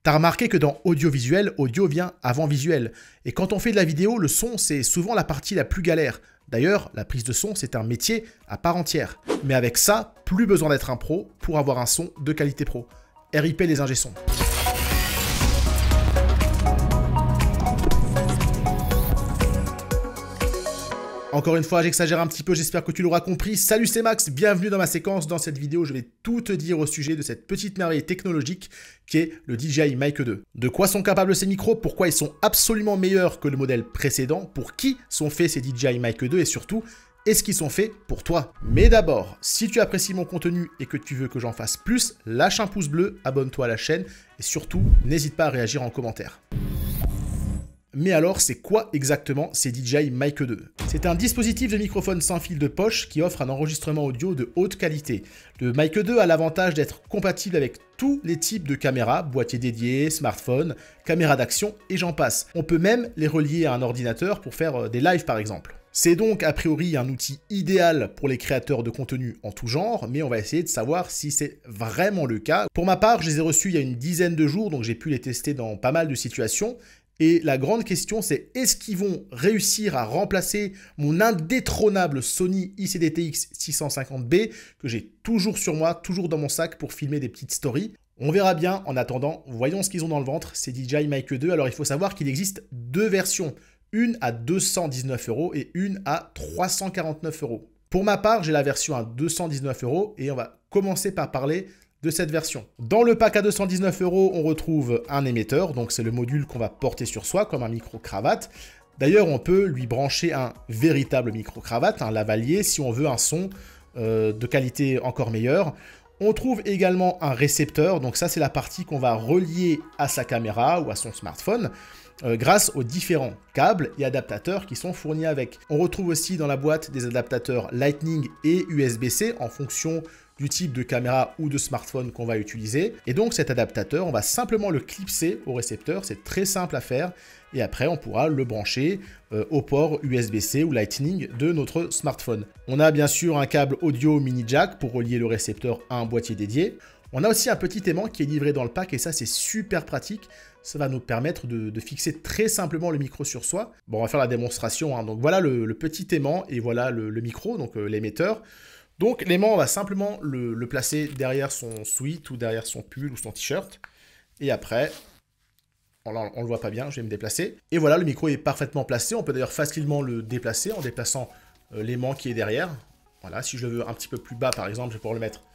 T'as remarqué que dans audiovisuel, audio vient avant visuel. Et quand on fait de la vidéo, le son, c'est souvent la partie la plus galère. D'ailleurs, la prise de son, c'est un métier à part entière. Mais avec ça, plus besoin d'être un pro pour avoir un son de qualité pro. RIP les ingé sons. Encore une fois, j'exagère un petit peu, j'espère que tu l'auras compris. Salut, c'est Max, bienvenue dans ma séquence. Dans cette vidéo, je vais tout te dire au sujet de cette petite merveille technologique qui est le DJI Mic 2. De quoi sont capables ces micros, pourquoi ils sont absolument meilleurs que le modèle précédent, pour qui sont faits ces DJI Mic 2 et surtout, est-ce qu'ils sont faits pour toi? Mais d'abord, si tu apprécies mon contenu et que tu veux que j'en fasse plus, lâche un pouce bleu, abonne-toi à la chaîne et surtout, n'hésite pas à réagir en commentaire. Mais alors, c'est quoi exactement ces DJI Mic 2? C'est un dispositif de microphone sans fil de poche qui offre un enregistrement audio de haute qualité. Le Mic 2 a l'avantage d'être compatible avec tous les types de caméras, boîtier dédié, smartphone, caméra d'action et j'en passe. On peut même les relier à un ordinateur pour faire des lives par exemple. C'est donc a priori un outil idéal pour les créateurs de contenu en tout genre, mais on va essayer de savoir si c'est vraiment le cas. Pour ma part, je les ai reçus il y a une dizaine de jours, donc j'ai pu les tester dans pas mal de situations. Et la grande question, c'est est-ce qu'ils vont réussir à remplacer mon indétrônable Sony ICDTX 650B que j'ai toujours sur moi, toujours dans mon sac pour filmer des petites stories. On verra bien. En attendant, voyons ce qu'ils ont dans le ventre, ces DJI Mic 2. Alors, il faut savoir qu'il existe deux versions, une à 219 € et une à 349 €. Pour ma part, j'ai la version à 219 € et on va commencer par parler de cette version. Dans le pack à 219 €, on retrouve un émetteur, donc c'est le module qu'on va porter sur soi comme un micro-cravate. D'ailleurs, on peut lui brancher un véritable micro-cravate, un lavalier, si on veut un son de qualité encore meilleure. On trouve également un récepteur, donc ça c'est la partie qu'on va relier à sa caméra ou à son smartphone. Grâce aux différents câbles et adaptateurs qui sont fournis avec. On retrouve aussi dans la boîte des adaptateurs Lightning et USB-C en fonction du type de caméra ou de smartphone qu'on va utiliser. Et donc cet adaptateur, on va simplement le clipser au récepteur, c'est très simple à faire. Et après, on pourra le brancher au port USB-C ou Lightning de notre smartphone. On a bien sûr un câble audio mini jack pour relier le récepteur à un boîtier dédié. On a aussi un petit aimant qui est livré dans le pack et ça c'est super pratique. Ça va nous permettre de fixer très simplement le micro sur soi. Bon, on va faire la démonstration, hein. Donc voilà le petit aimant et voilà le micro, donc l'émetteur. Donc l'aimant, on va simplement le placer derrière son sweat ou derrière son pull ou son t-shirt. Et après, on ne le voit pas bien, je vais me déplacer. Et voilà, le micro est parfaitement placé. On peut d'ailleurs facilement le déplacer en déplaçant l'aimant qui est derrière. Voilà, si je le veux un petit peu plus bas par exemple, je vais pouvoir le mettre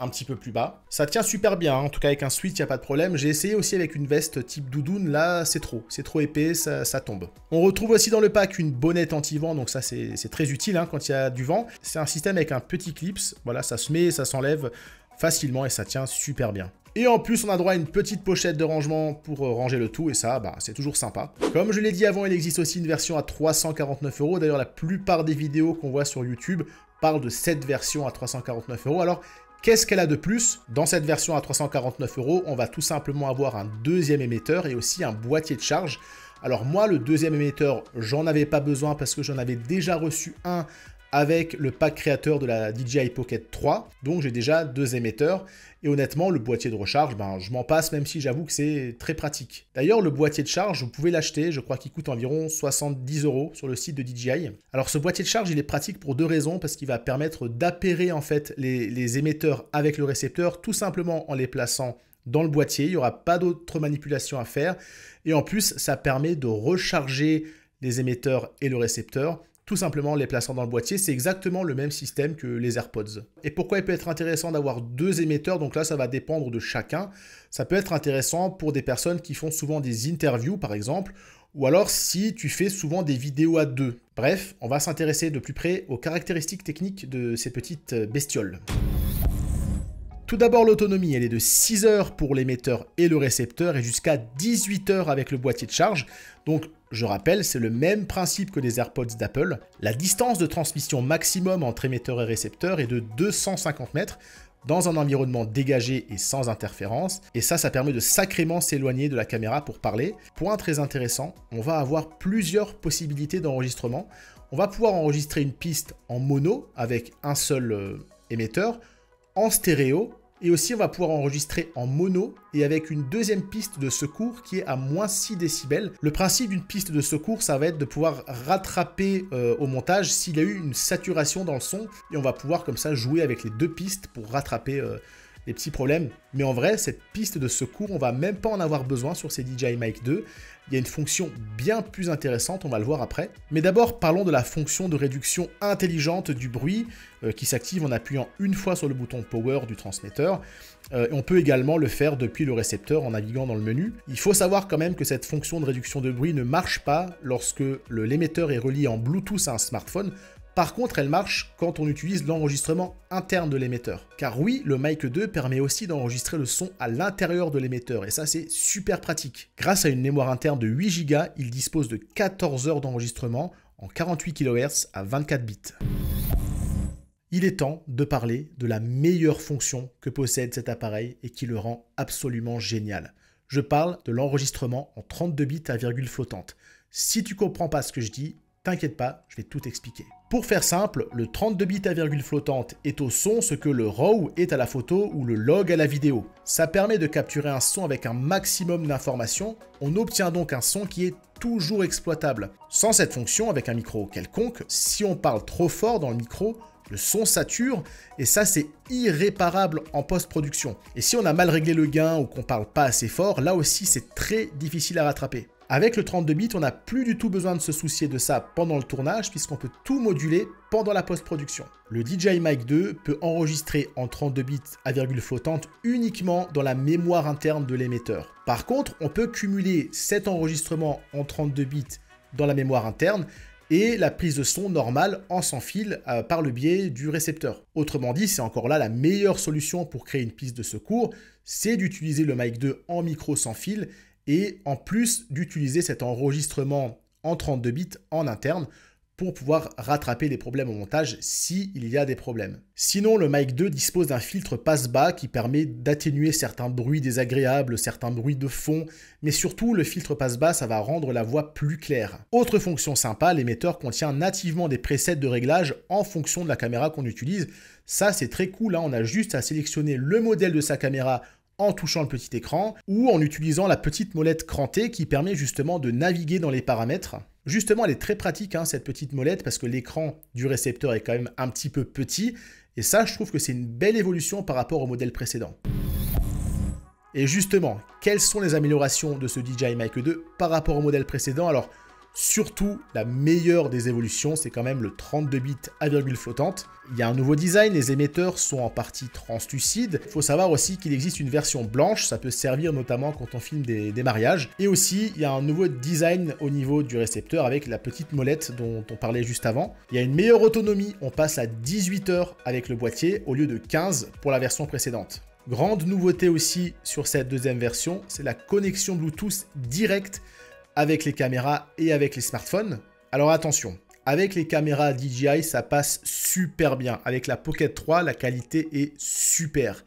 un petit peu plus bas. Ça tient super bien, hein. En tout cas avec un sweat, il n'y a pas de problème. J'ai essayé aussi avec une veste type doudoune, là c'est trop épais, ça tombe. On retrouve aussi dans le pack une bonnette anti-vent, donc ça c'est très utile hein, quand il y a du vent. C'est un système avec un petit clips, voilà, ça se met, ça s'enlève facilement et ça tient super bien. Et en plus, on a droit à une petite pochette de rangement pour ranger le tout, et ça, c'est toujours sympa. Comme je l'ai dit avant, il existe aussi une version à 349 €. D'ailleurs, la plupart des vidéos qu'on voit sur YouTube parlent de cette version à 349 €. Alors, qu'est-ce qu'elle a de plus? Dans cette version à 349 €, on va tout simplement avoir un deuxième émetteur et aussi un boîtier de charge. Alors moi, le deuxième émetteur, j'en avais pas besoin parce que j'en avais déjà reçu un avec le pack créateur de la DJI Pocket 3. Donc j'ai déjà deux émetteurs. Et honnêtement, le boîtier de recharge, je m'en passe, même si j'avoue que c'est très pratique. D'ailleurs, le boîtier de charge, vous pouvez l'acheter, je crois qu'il coûte environ 70 € sur le site de DJI. Alors ce boîtier de charge, il est pratique pour deux raisons, parce qu'il va permettre d'appairer en fait les émetteurs avec le récepteur, tout simplement en les plaçant dans le boîtier. Il n'y aura pas d'autres manipulations à faire. Et en plus, ça permet de recharger les émetteurs et le récepteur, tout simplement les plaçant dans le boîtier. C'est exactement le même système que les AirPods. Et pourquoi il peut être intéressant d'avoir deux émetteurs? Donc là, ça va dépendre de chacun. Ça peut être intéressant pour des personnes qui font souvent des interviews, par exemple, ou alors si tu fais souvent des vidéos à deux. Bref, on va s'intéresser de plus près aux caractéristiques techniques de ces petites bestioles. Tout d'abord, l'autonomie, elle est de 6 heures pour l'émetteur et le récepteur et jusqu'à 18 heures avec le boîtier de charge. Donc, je rappelle, c'est le même principe que les AirPods d'Apple. La distance de transmission maximum entre émetteur et récepteur est de 250 mètres dans un environnement dégagé et sans interférence. Et ça permet de sacrément s'éloigner de la caméra pour parler. Point très intéressant, on va avoir plusieurs possibilités d'enregistrement. On va pouvoir enregistrer une piste en mono avec un seul émetteur, en stéréo Et aussi, on va pouvoir enregistrer en mono et avec une deuxième piste de secours qui est à moins 6 décibels. Le principe d'une piste de secours, ça va être de pouvoir rattraper au montage s'il y a eu une saturation dans le son. Et on va pouvoir comme ça jouer avec les deux pistes pour rattraper les petits problèmes. Mais en vrai, cette piste de secours, on va même pas en avoir besoin sur ces DJI Mic 2. Il y a une fonction bien plus intéressante, on va le voir après. Mais d'abord, parlons de la fonction de réduction intelligente du bruit qui s'active en appuyant une fois sur le bouton Power du transmetteur. On peut également le faire depuis le récepteur en naviguant dans le menu. Il faut savoir quand même que cette fonction de réduction de bruit ne marche pas lorsque l'émetteur est relié en Bluetooth à un smartphone. Par contre, elle marche quand on utilise l'enregistrement interne de l'émetteur. Car oui, le Mic 2 permet aussi d'enregistrer le son à l'intérieur de l'émetteur, et ça c'est super pratique. Grâce à une mémoire interne de 8 Go, il dispose de 14 heures d'enregistrement en 48 kHz à 24 bits. Il est temps de parler de la meilleure fonction que possède cet appareil et qui le rend absolument génial. Je parle de l'enregistrement en 32 bits à virgule flottante. Si tu comprends pas ce que je dis, t'inquiète pas, je vais tout expliquer. Pour faire simple, le 32 bits à virgule flottante est au son ce que le RAW est à la photo ou le log à la vidéo. Ça permet de capturer un son avec un maximum d'informations. On obtient donc un son qui est toujours exploitable. Sans cette fonction, avec un micro quelconque, si on parle trop fort dans le micro, le son sature et ça c'est irréparable en post-production. Et si on a mal réglé le gain ou qu'on parle pas assez fort, là aussi c'est très difficile à rattraper. Avec le 32 bits, on n'a plus du tout besoin de se soucier de ça pendant le tournage puisqu'on peut tout moduler pendant la post-production. Le DJI Mic 2 peut enregistrer en 32 bits à virgule flottante uniquement dans la mémoire interne de l'émetteur. Par contre, on peut cumuler cet enregistrement en 32 bits dans la mémoire interne et la prise de son normale en sans fil par le biais du récepteur. Autrement dit, c'est encore là la meilleure solution pour créer une piste de secours, c'est d'utiliser le Mic 2 en micro sans fil et en plus d'utiliser cet enregistrement en 32 bits en interne pour pouvoir rattraper les problèmes au montage s'il y a des problèmes. Sinon, le Mic 2 dispose d'un filtre passe-bas qui permet d'atténuer certains bruits désagréables, certains bruits de fond, mais surtout le filtre passe-bas, ça va rendre la voix plus claire. Autre fonction sympa, l'émetteur contient nativement des presets de réglage en fonction de la caméra qu'on utilise. Ça, c'est très cool, hein. On a juste à sélectionner le modèle de sa caméra en touchant le petit écran ou en utilisant la petite molette crantée qui permet justement de naviguer dans les paramètres. Justement, elle est très pratique hein, cette petite molette parce que l'écran du récepteur est quand même un petit peu petit et ça, je trouve que c'est une belle évolution par rapport au modèle précédent. Et justement, quelles sont les améliorations de ce DJI Mic 2 par rapport au modèle précédent? Alors, surtout, la meilleure des évolutions, c'est quand même le 32 bits à virgule flottante. Il y a un nouveau design, les émetteurs sont en partie translucides. Il faut savoir aussi qu'il existe une version blanche, ça peut servir notamment quand on filme des mariages. Et aussi, il y a un nouveau design au niveau du récepteur avec la petite molette dont on parlait juste avant. Il y a une meilleure autonomie, on passe à 18 heures avec le boîtier au lieu de 15 pour la version précédente. Grande nouveauté aussi sur cette deuxième version, c'est la connexion Bluetooth directe avec les caméras et avec les smartphones. Alors attention, avec les caméras DJI, ça passe super bien. Avec la Pocket 3, la qualité est super.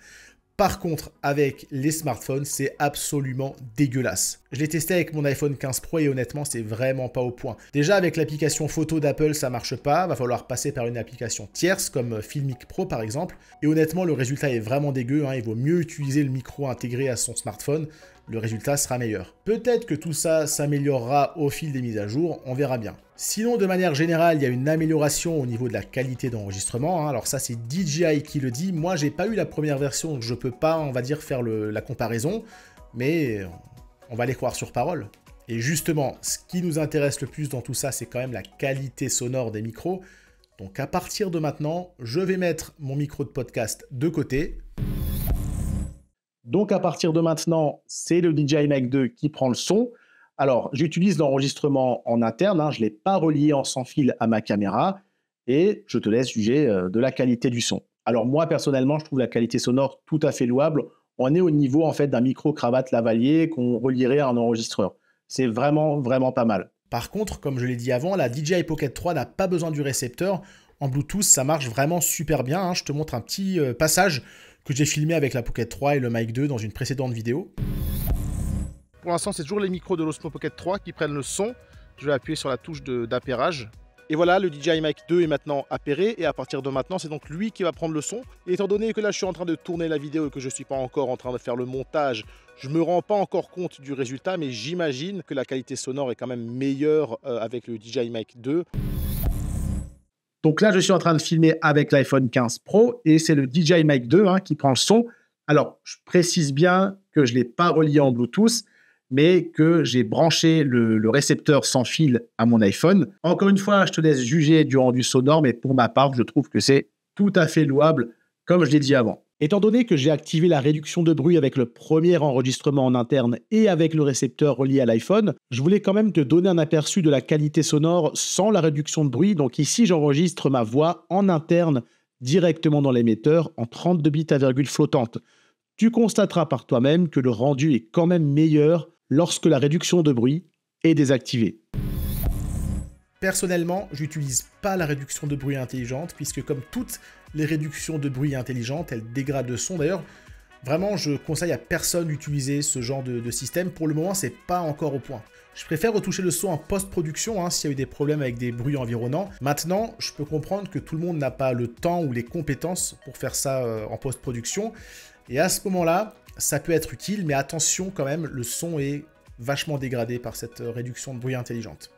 Par contre, avec les smartphones, c'est absolument dégueulasse. Je l'ai testé avec mon iPhone 15 Pro et honnêtement, c'est vraiment pas au point. Déjà, avec l'application photo d'Apple, ça marche pas. Va falloir passer par une application tierce comme Filmic Pro par exemple. Et honnêtement, le résultat est vraiment dégueu, hein. Il vaut mieux utiliser le micro intégré à son smartphone. Le résultat sera meilleur. Peut-être que tout ça s'améliorera au fil des mises à jour, on verra bien. Sinon, de manière générale, il y a une amélioration au niveau de la qualité d'enregistrement. Alors ça, c'est DJI qui le dit. Moi, j'ai pas eu la première version, donc je peux pas, on va dire, faire la comparaison. Mais on va les croire sur parole. Et justement, ce qui nous intéresse le plus dans tout ça, c'est quand même la qualité sonore des micros. Donc à partir de maintenant, je vais mettre mon micro de podcast de côté. Donc à partir de maintenant, c'est le DJI Mic 2 qui prend le son. Alors, j'utilise l'enregistrement en interne, hein, je ne l'ai pas relié en sans fil à ma caméra et je te laisse juger de la qualité du son. Alors moi, personnellement, je trouve la qualité sonore tout à fait louable. On est au niveau en fait d'un micro-cravate lavalier qu'on relierait à un enregistreur. C'est vraiment, vraiment pas mal. Par contre, comme je l'ai dit avant, la DJI Pocket 3 n'a pas besoin du récepteur. En Bluetooth, ça marche vraiment super bien, hein. Je te montre un petit passage que j'ai filmé avec la Pocket 3 et le Mic 2 dans une précédente vidéo. Pour l'instant, c'est toujours les micros de l'Osmo Pocket 3 qui prennent le son. Je vais appuyer sur la touche d'appairage Et voilà, le DJI Mic 2 est maintenant appairé et à partir de maintenant, c'est donc lui qui va prendre le son. Et étant donné que là, je suis en train de tourner la vidéo et que je ne suis pas encore en train de faire le montage, je ne me rends pas encore compte du résultat, mais j'imagine que la qualité sonore est quand même meilleure avec le DJI Mic 2. Donc là, je suis en train de filmer avec l'iPhone 15 Pro et c'est le DJI Mic 2 qui prend le son. Alors, je précise bien que je ne l'ai pas relié en Bluetooth, mais que j'ai branché le récepteur sans fil à mon iPhone. Encore une fois, je te laisse juger du rendu sonore, mais pour ma part, je trouve que c'est tout à fait louable, comme je l'ai dit avant. Étant donné que j'ai activé la réduction de bruit avec le premier enregistrement en interne et avec le récepteur relié à l'iPhone, je voulais quand même te donner un aperçu de la qualité sonore sans la réduction de bruit. Donc ici, j'enregistre ma voix en interne directement dans l'émetteur en 32 bits à virgule flottante. Tu constateras par toi-même que le rendu est quand même meilleur lorsque la réduction de bruit est désactivée. Personnellement, je n'utilise pas la réduction de bruit intelligente, puisque comme toutes les réductions de bruit intelligentes, elles dégradent le son. D'ailleurs, vraiment, je conseille à personne d'utiliser ce genre de système. Pour le moment, c'est pas encore au point. Je préfère retoucher le son en post-production s'il y a eu des problèmes avec des bruits environnants. Maintenant, je peux comprendre que tout le monde n'a pas le temps ou les compétences pour faire ça en post-production. Et à ce moment-là, ça peut être utile, mais attention quand même, le son est vachement dégradé par cette réduction de bruit intelligente.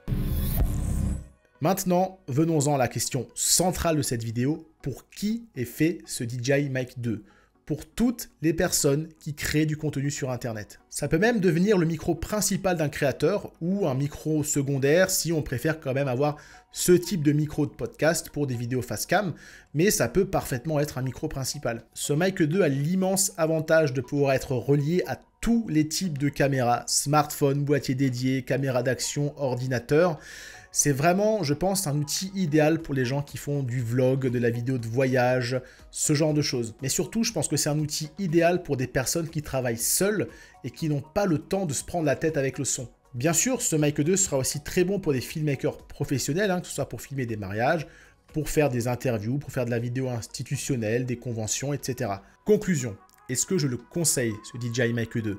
Maintenant, venons-en à la question centrale de cette vidéo. Pour qui est fait ce DJI Mic 2 ? Pour toutes les personnes qui créent du contenu sur Internet. Ça peut même devenir le micro principal d'un créateur ou un micro secondaire si on préfère quand même avoir ce type de micro de podcast pour des vidéos face cam, mais ça peut parfaitement être un micro principal. Ce Mic 2 a l'immense avantage de pouvoir être relié à tous les types de caméras, smartphone, boîtier dédié, caméra d'action, ordinateur. C'est vraiment, je pense, un outil idéal pour les gens qui font du vlog, de la vidéo de voyage, ce genre de choses. Mais surtout, je pense que c'est un outil idéal pour des personnes qui travaillent seules et qui n'ont pas le temps de se prendre la tête avec le son. Bien sûr, ce Mic 2 sera aussi très bon pour des filmmakers professionnels, que ce soit pour filmer des mariages, pour faire des interviews, pour faire de la vidéo institutionnelle, des conventions, etc. Conclusion, est-ce que je le conseille, ce DJI Mic 2 ?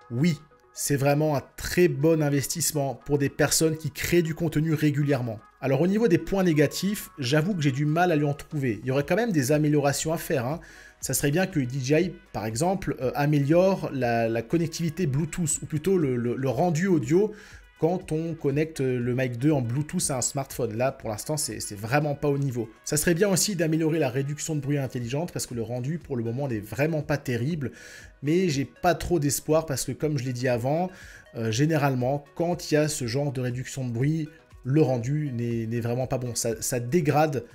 Oui. C'est vraiment un très bon investissement pour des personnes qui créent du contenu régulièrement. Alors au niveau des points négatifs, j'avoue que j'ai du mal à lui en trouver. Il y aurait quand même des améliorations à faire. Ça serait bien que DJI, par exemple, améliore la connectivité Bluetooth, ou plutôt le rendu audio quand on connecte le Mic 2 en Bluetooth à un smartphone. Là, pour l'instant, c'est vraiment pas au niveau. Ça serait bien aussi d'améliorer la réduction de bruit intelligente parce que le rendu, pour le moment, n'est vraiment pas terrible. Mais j'ai pas trop d'espoir parce que, comme je l'ai dit avant, généralement, quand il y a ce genre de réduction de bruit, le rendu n'est vraiment pas bon. Ça dégrade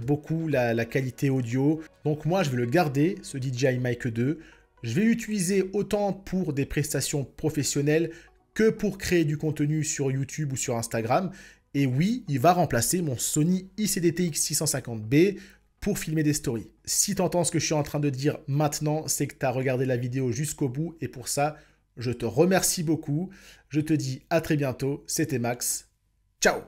beaucoup la qualité audio. Donc moi, je vais le garder, ce DJI Mic 2. Je vais l'utiliser autant pour des prestations professionnelles que pour créer du contenu sur YouTube ou sur Instagram. Et oui, il va remplacer mon Sony ICDTX650B pour filmer des stories. Si tu entends ce que je suis en train de dire maintenant, c'est que tu as regardé la vidéo jusqu'au bout. Et pour ça, je te remercie beaucoup. Je te dis à très bientôt. C'était Max. Ciao!